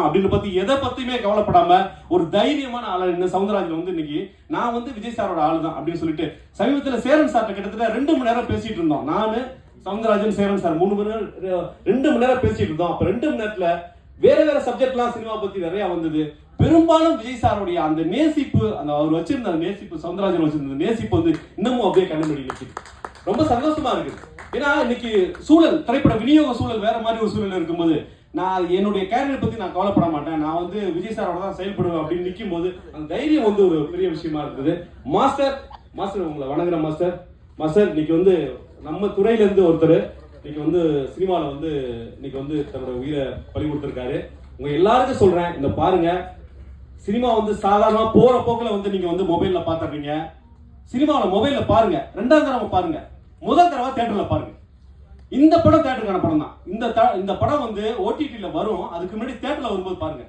அப்படின்னு பத்தி எதை பத்தியுமே கவலைப்படாம ஒரு தைரியமான ஆளு இந்த சவுந்தரராஜன் வந்து இன்னைக்கு நான் வந்து விஜய் சாரோட ஆளு தான் அப்படின்னு சொல்லிட்டு சமீபத்தில் சேரன் சார்ட்ட கிட்டத்தட்ட 2 மணி நேரம் பேசிட்டு இருந்தோம். நானு சவுந்தரராஜன் சேரன் சார் 3 மணி நேரம் 2 மணி நேரம் பேசிட்டு இருந்தோம். அப்ப 2 மணி நேரத்துல வேற வேற சப்ஜெக்ட்லாம் சினிமா பத்தி நிறைய வந்தது. பெரும்பாலும் விஜய் சாருடைய அந்த நேசிப்பு, அந்த அவர் வச்சிருந்த நேசிப்பு, சவுந்தரராஜன் வச்சிருந்த நேசிப்பு வந்து இன்னமும் அப்படியே கண்டுபிடிச்சு ரொம்ப சந்தோஷமா இருக்குது. ஏன்னா இன்னைக்கு சூழல், திரைப்பட விநியோக சூழல் வேற மாதிரி ஒரு சூழல் இருக்கும்போது நான் என்னுடைய கேரியர் பத்தி நான் கவலைப்பட மாட்டேன், நான் வந்து விஜய் சாரோட தான் செயல்படுவேன் அப்படின்னு நிற்கும் போது அந்த தைரியம் வந்து ஒரு பெரிய விஷயமா இருக்குது. மாஸ்டர் உங்களை வணங்குறேன் மாஸ்டர். இன்னைக்கு வந்து நம்ம துறையில இருந்து ஒருத்தர் இன்னைக்கு வந்து சினிமாவில் வந்து இன்னைக்கு வந்து தன்னோட உயிரை பறி கொடுத்துருக்காரு. உங்க எல்லாருக்கும் சொல்றேன், இந்த பாருங்க, சினிமா வந்து சாதாரணமா போற போக்குல வந்து நீங்க வந்து மொபைல்ல பாத்துறீங்க. சினிமாவில் மொபைல்ல பாருங்க, 2ஆம் தடவை பாருங்க, முதல் தடவை தியேட்டர்ல பாருங்க. இந்த படம் தியேட்டருக்கான படம் தான். இந்த படம் வந்து ஓடிடில வரும், அதுக்கு முன்னாடி தியேட்டர்ல வரும்போது பாருங்க.